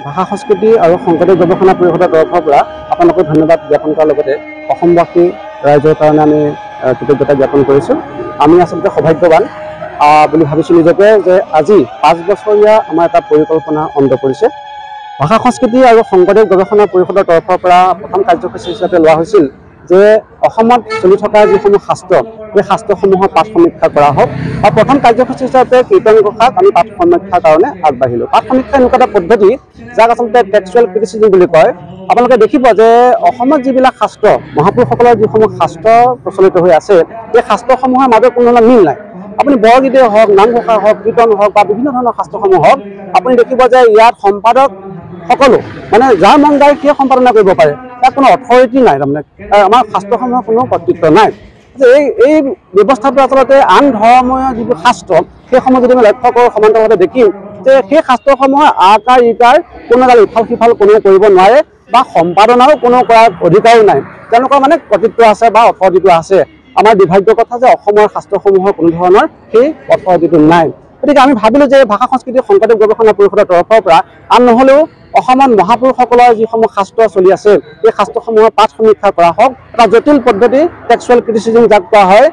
ভাষা সংস্কৃতি আৰু শংকৰদেৱ গৱেষণা পৰিষদৰ তৰফৰ পৰা আপোনালোকক ধন্যবাদ জ্ঞাপন কৰাৰ লগতে অসমবাসী ৰাইজৰ কাৰণে আমি কৃতজ্ঞতা জ্ঞাপন কৰিছোঁ। আমি আচলতে সৌভাগ্যৱান বুলি ভাবিছোঁ নিজকে যে আজি 5 বছৰীয়া আমাৰ এটা পৰিকল্পনা অন্ত পৰিছে। ভাষা সংস্কৃতি আৰু শংকৰদেৱ গৱেষণা পৰিষদৰ তৰফৰ পৰা প্ৰথম কাৰ্যসূচী হিচাপে লোৱা হৈছিল যে অসমত চলি থকা যিসমূহ শাস্ত্ৰ সেই শাস্ত্ৰসমূহৰ পাঠ সমীক্ষা কৰা হওক আৰু প্ৰথম কাৰ্যসূচী হিচাপে কীৰ্তন ঘোষাক আমি পাঠ সমীক্ষাৰ কাৰণে আগবাঢ়িলোঁ। পাঠ সমীক্ষা এনেকুৱা এটা পদ্ধতি যাক আচলতে টেক্সচুৱেল ক্ৰিটিচিজম বুলি কয়। আপোনালোকে দেখিব যে অসমত যিবিলাক শাস্ত্ৰ মহাপুৰুষসকলৰ যিসমূহ শাস্ত্ৰ প্ৰচলিত হৈ আছে সেই শাস্ত্ৰসমূহৰ মাজত কোনো ধৰণৰ মিল নাই। আপুনি বৰগীতেই হওক, নামঘোষা হওক, কীৰ্তন হওক বা বিভিন্ন ধৰণৰ শাস্ত্ৰসমূহ হওক, আপুনি দেখিব যে ইয়াত সম্পাদক সকলো মানে যাৰ মন যায় সেই সম্পাদনা কৰিব পাৰে, তাত কোনো অথৰিটি নাই। তাৰমানে আমাৰ শাস্ত্ৰসমূহৰ কোনো কৰ্তৃত্ব নাই। এই ব্যৱস্থাটো আচলতে আন ধৰ্মীয় যিবোৰ শাস্ত্ৰ সেইসমূহ যদি আমি লক্ষ্য কৰোঁ সমান্তৰালভাৱে দেখিম যে সেই শাস্ত্ৰসমূহৰ আকাৰ ইকাৰ কোনো এডাল ইফাল সিফাল কোনেও কৰিব নোৱাৰে বা সম্পাদনাও কোনো কৰাৰ অধিকাৰো নাই। তেওঁলোকৰ মানে কৰ্তৃত্ব আছে বা অথৰিটিটো আছে। আমাৰ দুৰ্ভাগ্যৰ কথা যে অসমৰ শাস্ত্ৰসমূহৰ কোনো ধৰণৰ সেই অথৰিটিটো নাই। গতিকে আমি ভাবিলোঁ যে ভাষা সংস্কৃতি শংকৰদেৱ গৱেষণা পৰিষদৰ তৰফৰ পৰা আন নহ'লেও অসমত মহাপুৰুষসকলৰ যিসমূহ শাস্ত্ৰ চলি আছে সেই শাস্ত্ৰসমূহৰ পাঠ সমীক্ষা কৰা হওক। এটা জটিল পদ্ধতি টেক্সচুৱেল ক্ৰিটিচিজম যাক কোৱা হয়,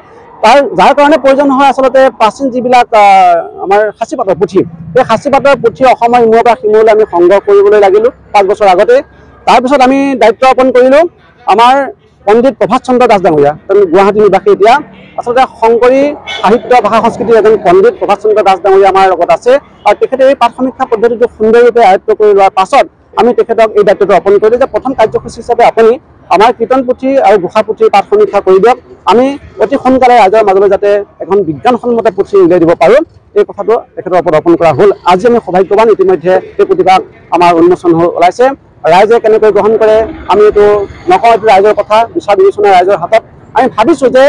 যাৰ কাৰণে প্ৰয়োজন হয় আচলতে প্ৰাচীন যিবিলাক আমাৰ সাঁচিপাতৰ পুথি, সেই সাঁচিপাতৰ পুথি অসমৰ ইমূৰৰ পৰা সিমূৰলৈ আমি সংগ্ৰহ কৰিবলৈ লাগিলোঁ 5 বছৰ আগতে। তাৰপিছত আমি দায়িত্ব অৰ্পণ কৰিলোঁ আমাৰ পণ্ডিত প্ৰভাত চন্দ্ৰ দাস ডাঙৰীয়া, গুৱাহাটী নিবাসী এতিয়া। আচলতে শংকৰী সাহিত্য ভাষা সংস্কৃতিৰ এজন পণ্ডিত প্ৰভাত চন্দ্ৰ দাস ডাঙৰীয়া আমাৰ লগত আছে আৰু তেখেতে এই পাঠ সমীক্ষা পদ্ধতিটো সুন্দৰৰূপে আয়ত্ব কৰি লোৱাৰ পাছত আমি তেখেতক এই দায়িত্বটো অৰ্পণ কৰিলোঁ যে প্ৰথম কাৰ্যসূচী হিচাপে আপুনি আমাৰ কীৰ্তন পুথি আৰু ঘোষা পুথিৰ পাঠ সমীক্ষা কৰি দিয়ক। আমি অতি সোনকালে ৰাইজৰ মাজলৈ যাতে এখন বিজ্ঞানসন্মত পুথি উলিয়াই দিব পাৰোঁ এই কথাটো তেখেতৰ ওপৰত অৰ্পণ কৰা হ'ল। আজি আমি সৌভাগ্যৱান, ইতিমধ্যে এই পুথিভাগ আমাৰ উন্মোচন ওলাইছে। ৰাইজে কেনেকৈ গ্ৰহণ কৰে আমি এইটো নকওঁ, এইটো ৰাইজৰ কথা, বিচাৰ বিবেচনা ৰাইজৰ হাতত। আমি ভাবিছোঁ যে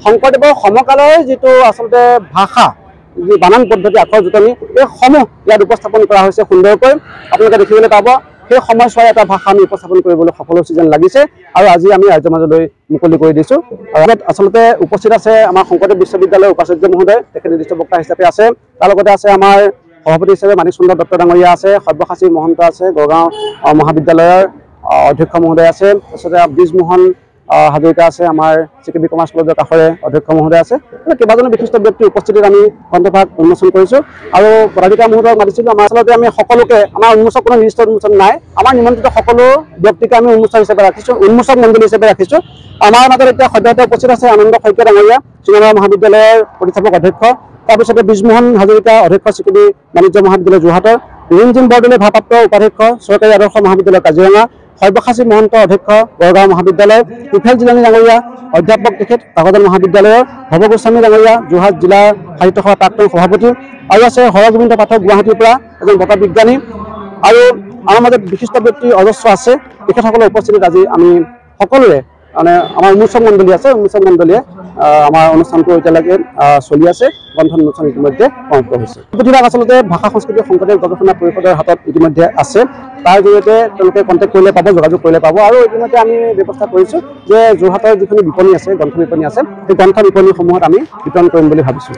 শংকৰদেৱৰ সমকালৰ যিটো আচলতে ভাষা, যি বানান পদ্ধতি, আখৰ জোঁটনি, এইসমূহ ইয়াত উপস্থাপন কৰা হৈছে সুন্দৰকৈ। আপোনালোকে দেখিবলৈ পাব সেই সময়ছোৱাই এটা ভাষা আমি উপস্থাপন কৰিবলৈ সফল হৈছে যেন লাগিছে আৰু আজি আমি ৰাইজৰ মাজলৈ মুকলি কৰি দিছোঁ। আৰু আচলতে উপস্থিত আছে আমাৰ শংকৰদেৱ বিশ্ববিদ্যালয়ৰ উপাচাৰ্য মহোদয়, তেখেত নিৰ্দিষ্ট বক্তা হিচাপে আছে। তাৰ লগতে আছে আমাৰ সভাপতি হিচাপে মানিক চন্দ্ৰ দত্ত ডাঙৰীয়া আছে, সব্যসাচী মহন্ত আছে, গড়গাঁও মহাবিদ্যালয়ৰ অধ্যক্ষ মহোদয় আছে, তাৰপিছতে ব্ৰিজমোহন হাজৰিকা আছে, আমাৰ CKB কমাৰ্চ কলেজৰ কাষৰে অধ্যক্ষ মহোদয় আছে। কেইবাজনো বিশিষ্ট ব্যক্তিৰ উপস্থিতিত আমি গ্ৰন্থভাগ উন্মোচন কৰিছোঁ আৰু পদাধিকাৰ মহোদয়ক মাতিছিলোঁ। আমাৰ আচলতে আমি সকলোকে, আমাৰ উন্মোচক কোনো নিৰ্দিষ্ট উন্মোচন নাই, আমাৰ নিমন্ত্ৰিত সকলো ব্যক্তিকে আমি উন্মোচক হিচাপে ৰাখিছোঁ, উন্মোচক মণ্ডলী হিচাপে ৰাখিছোঁ। আমাৰ মাজত এতিয়া সদ্যহতে উপস্থিত আছে আনন্দ শইকীয়া ডাঙৰীয়া, চিঙামাৰা মহাবিদ্যালয়ৰ প্ৰতিষ্ঠাপক অধ্যক্ষ। তাৰপিছতে ব্ৰিজমোহন হাজৰিকা, অধ্যক্ষ CKB বাণিজ্য মহাবিদ্যালয় যোৰহাটৰ। ৰিমজিম বৰদলৈ ভাৰপ্ৰাপ্ত উপাধ্যক্ষ, চৰকাৰী আদৰ্শ মহাবিদ্যালয় কাজিৰঙা। সব্যসাচী মহন্ত, অধ্যক্ষ গড়গাঁও মহাবিদ্যালয়। তুফেল জিলানী ডাঙৰীয়া, অধ্যাপক তেখেত কাকজান মহাবিদ্যালয়ৰ। ভৱ গোস্বামী ডাঙৰীয়া, যোৰহাট জিলা সাহিত্য সভাৰ প্ৰাক্তন সভাপতি। আৰু আছে হৰগোবিন্দ পাঠক, গুৱাহাটীৰ পৰা এজন বঁটা বিজ্ঞানী। আৰু আমাৰ মাজত বিশিষ্ট ব্যক্তি অজস্ৰ আছে। তেখেতসকলৰ উপস্থিতিত আজি আমি সকলোৰে মানে আমাৰ উন্মোচক মণ্ডলী আছে, উন্মোচক মণ্ডলীয়ে আমাৰ অনুষ্ঠানটো এতিয়ালৈকে চলি আছে। গ্ৰন্থ উন্মোচন ইতিমধ্যে সমাপ্ত হৈছে। পুথিভাগ আচলতে ভাষা সংস্কৃতি শংকৰদেৱ গৱেষণা পৰিষদৰ হাতত ইতিমধ্যে আছে। তাৰ জৰিয়তে তেওঁলোকে কণ্টেক্ট কৰিলে পাব, যোগাযোগ কৰিলে পাব। আৰু ইতিমধ্যে আমি ব্যৱস্থা কৰিছোঁ যে যোৰহাটৰ যিখিনি বিপণী আছে, গ্ৰন্থ বিপণী আছে, সেই গ্ৰন্থ বিপণীসমূহত আমি বিতৰণ কৰিম বুলি ভাবিছোঁ।